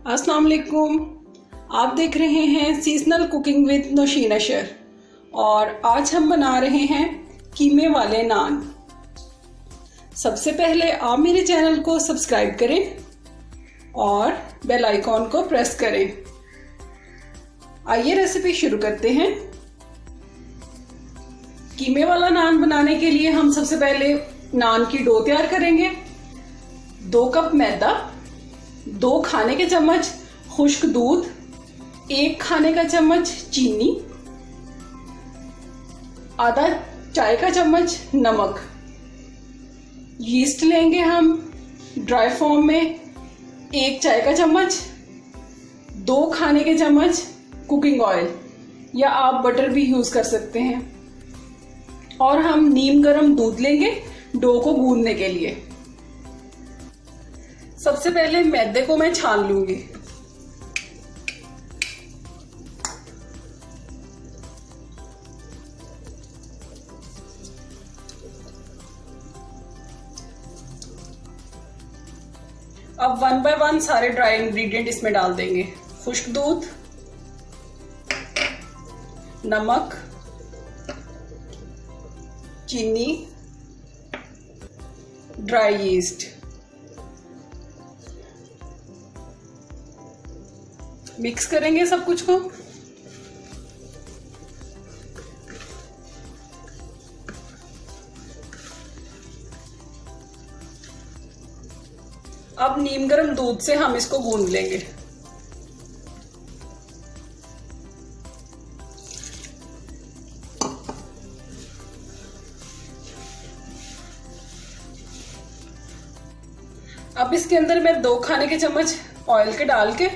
अस्सलाम वालेकुम। आप देख रहे हैं सीजनल कुकिंग विद नौशीन अशर और आज हम बना रहे हैं कीमे वाले नान। सबसे पहले आप मेरे चैनल को सब्सक्राइब करें और बेल आइकॉन को प्रेस करें। आइए रेसिपी शुरू करते हैं। कीमे वाला नान बनाने के लिए हम सबसे पहले नान की डो तैयार करेंगे। 2 कप मैदा, 2 खाने के चम्मच खुश्क दूध, 1 खाने का चम्मच चीनी, आधा चाय का चम्मच नमक। यीस्ट लेंगे हम ड्राई फॉर्म में 1 चाय का चम्मच, 2 खाने के चम्मच कुकिंग ऑयल या आप बटर भी यूज कर सकते हैं, और हम नीम गर्म दूध लेंगे डो को गूंदने के लिए। सबसे पहले मैदे को मैं छान लूंगी। अब 1 बाय 1 सारे ड्राई इंग्रेडिएंट इसमें डाल देंगे। खुश्क दूध, नमक, चीनी, ड्राई यीस्ट। मिक्स करेंगे सब कुछ को। अब नीम गर्म दूध से हम इसको गूंद लेंगे। अब इसके अंदर मैं 2 खाने के चम्मच ऑयल के डाल के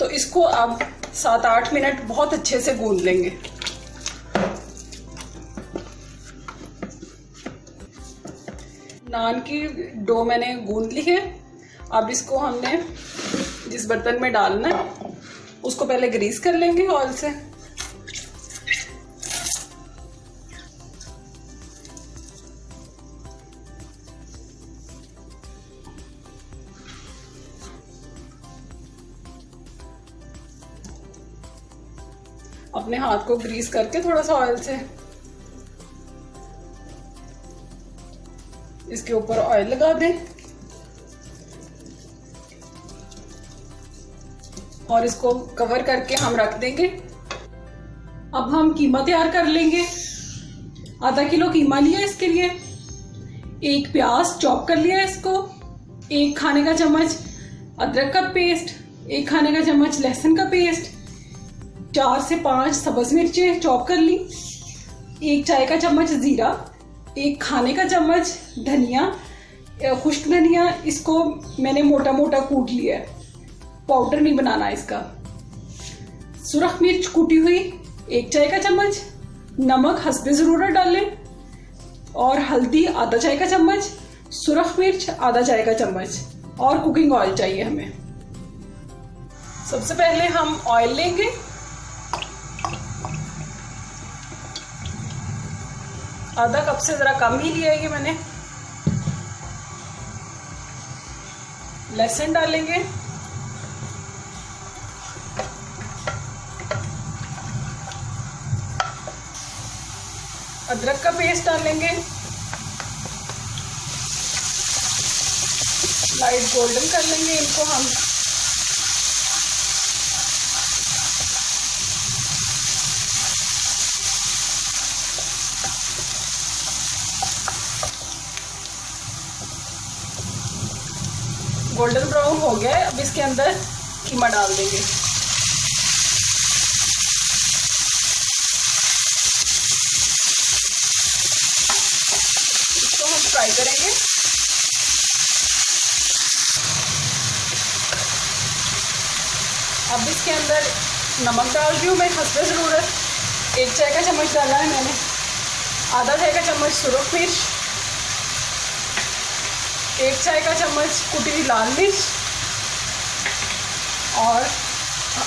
तो इसको अब 7-8 मिनट बहुत अच्छे से गूंद लेंगे। नान की डो मैंने गूंद ली है। अब इसको हमने जिस बर्तन में डालना है उसको पहले ग्रीस कर लेंगे ऑयल से। अपने हाथ को ग्रीस करके थोड़ा सा ऑयल से इसके ऊपर ऑयल लगा दें और इसको कवर करके हम रख देंगे। अब हम कीमा तैयार कर लेंगे। आधा किलो कीमा लिया इसके लिए। 1 प्याज चॉप कर लिया इसको, 1 खाने का चम्मच अदरक का पेस्ट, 1 खाने का चम्मच लहसुन का पेस्ट, 4 से 5 सब्ज मिर्चें चॉप कर ली, 1 चाय का चम्मच जीरा, 1 खाने का चम्मच धनिया, खुश्क धनिया। इसको मैंने मोटा मोटा कूट लिया है, पाउडर नहीं बनाना इसका। सुरख मिर्च कूटी हुई 1 चाय का चम्मच, नमक हस्बे ज़रूरत डालें, और हल्दी आधा चाय का चम्मच, सुरख मिर्च आधा चाय का चम्मच, और कुकिंग ऑयल चाहिए हमें। सबसे पहले हम ऑयल लेंगे। आधा कप से जरा कम ही लिया है ये मैंने। लहसुन डालेंगे, अदरक का पेस्ट डालेंगे, लाइट गोल्डन कर लेंगे इनको हम। गोल्डन ब्राउन हो गया है। अब इसके अंदर कीमा डाल देंगे। इसको हम फ्राई करेंगे। अब इसके अंदर नमक डाल रही हूँ मैं हस्बे ज़रूरत। 1 चाय का चम्मच डाला है मैंने, आधा चाय का चम्मच सुरख मिर्च, 1 चाय का चम्मच कुटी हुई लाल मिर्च, और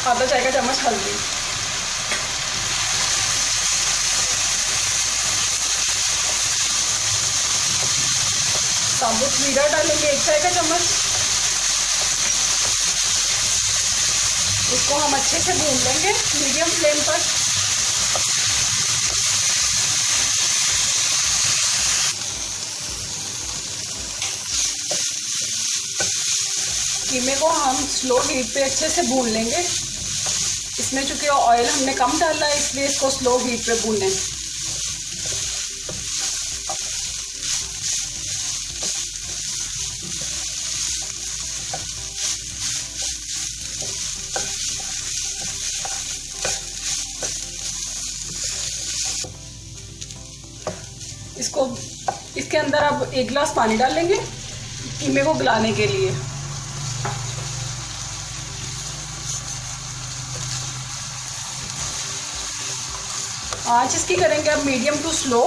आधा चाय का चम्मच हल्दी। साबुत जीरा डालेंगे 1 चाय का चम्मच, इसको हम अच्छे से भून लेंगे मीडियम फ्लेम पर। कीमे को हम स्लो हीट पे अच्छे से भून लेंगे। इसमें चूंकि ऑयल हमने कम डाला है इसलिए इसको स्लो हीट पे भूनें। इसके अंदर अब 1 गिलास पानी डाल लेंगे कीमे को गलाने के लिए। आंच इसकी करेंगे अब मीडियम टू स्लो,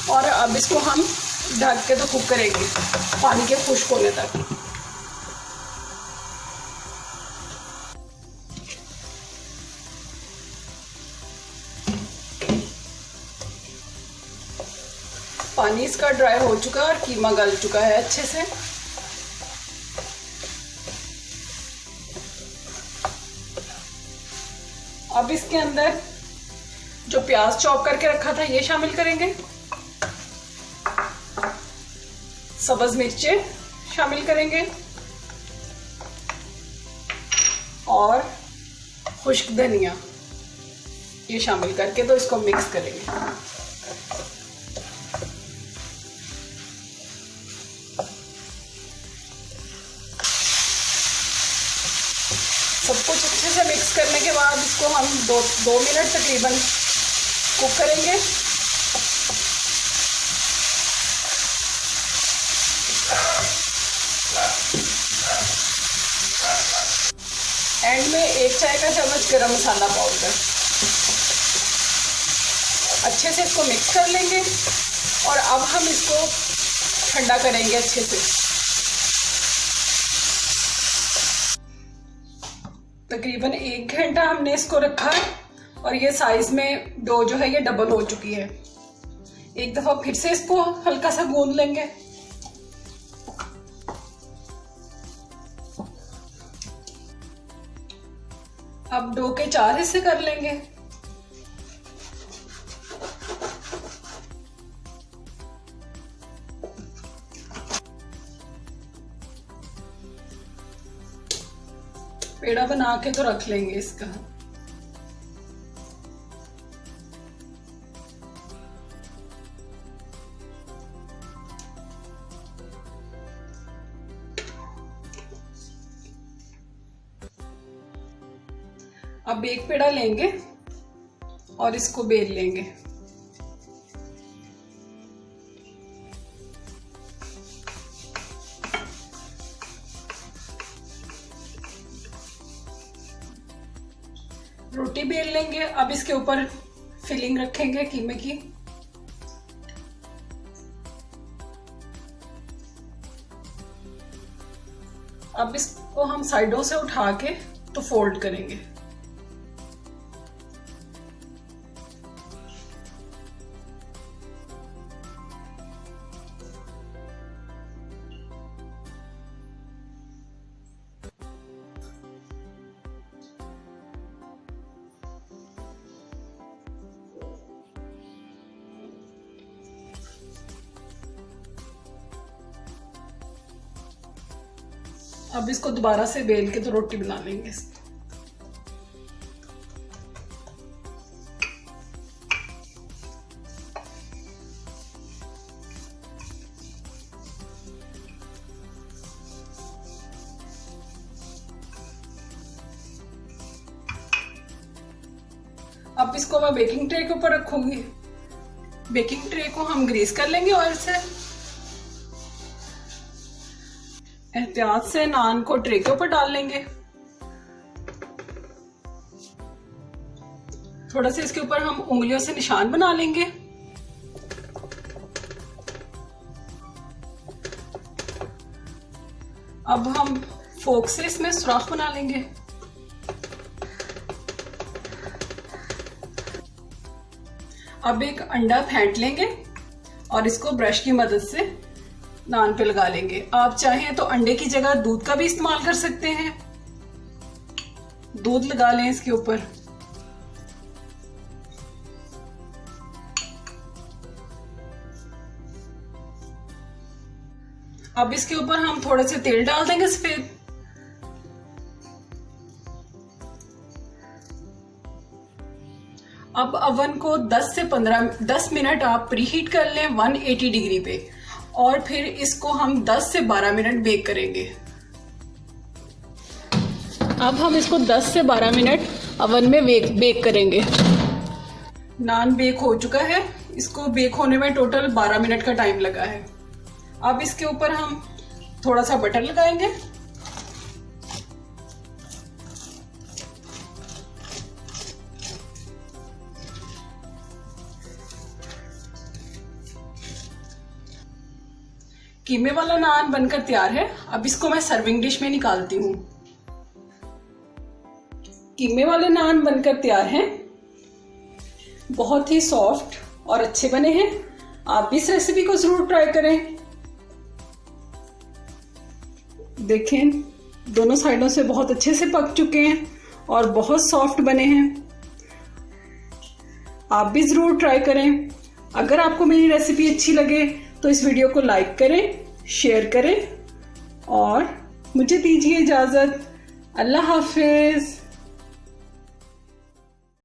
और अब इसको हम ढक के तो कुक करेंगे पानी के खुश्क होने तक। पानी इसका ड्राई हो चुका है और कीमा गल चुका है अच्छे से। अब इसके अंदर जो प्याज चॉप करके रखा था ये शामिल करेंगे, सब्ज मिर्चें शामिल करेंगे और खुश्क धनिया ये शामिल करके तो इसको मिक्स करेंगे। सब कुछ अच्छे से मिक्स करने के बाद इसको हम दो मिनट तकरीबन कुक करेंगे। एंड में 1 चाय का चम्मच गरम मसाला पाउडर। अच्छे से इसको मिक्स कर लेंगे और अब हम इसको ठंडा करेंगे अच्छे से। तकरीबन 1 घंटा हमने इसको रखा है और ये साइज में डो जो है ये डबल हो चुकी है। एक दफा फिर से इसको हल्का सा गूंद लेंगे। अब डो के 4 हिस्से कर लेंगे। पेड़ा बना के तो रख लेंगे इसका। अब एक पेड़ा लेंगे और इसको बेल लेंगे। रोटी बेल लेंगे। अब इसके ऊपर फिलिंग रखेंगे कीमे की। अब इसको हम साइडों से उठा के तो फोल्ड करेंगे। अब इसको दोबारा से बेल के तो रोटी बना लेंगे। अब इसको मैं बेकिंग ट्रे के ऊपर रखूंगी। बेकिंग ट्रे को हम ग्रीस कर लेंगे ऑयल से। एहतियात से नान को ट्रे के ऊपर डाल लेंगे। थोड़ा सा इसके ऊपर हम उंगलियों से निशान बना लेंगे। अब हम फोक से इसमें सुराख बना लेंगे। अब एक अंडा फेंट लेंगे और इसको ब्रश की मदद से नान पे लगा लेंगे। आप चाहें तो अंडे की जगह दूध का भी इस्तेमाल कर सकते हैं। दूध लगा लें इसके ऊपर। अब इसके ऊपर हम थोड़े से तेल डाल देंगे सफेद। अब अवन को 10 मिनट आप प्रीहीट कर लें 180 डिग्री पे, और फिर इसको हम 10 से 12 मिनट बेक करेंगे। अब हम इसको 10 से 12 मिनट अवन में बेक करेंगे। नान बेक हो चुका है, इसको बेक होने में टोटल 12 मिनट का टाइम लगा है। अब इसके ऊपर हम थोड़ा सा बटर लगाएंगे। कीमे वाला नान बनकर तैयार है। अब इसको मैं सर्विंग डिश में निकालती हूँ। कीमे वाले नान बनकर तैयार हैं। बहुत ही सॉफ्ट और अच्छे बने हैं। आप भी इस रेसिपी को जरूर ट्राई करें। देखें, दोनों साइडों से बहुत अच्छे से पक चुके हैं और बहुत सॉफ्ट बने हैं। आप भी जरूर ट्राई करें। अगर आपको मेरी रेसिपी अच्छी लगे तो इस वीडियो को लाइक करें, शेयर करें और मुझे दीजिए इजाजत। अल्लाह हाफिज।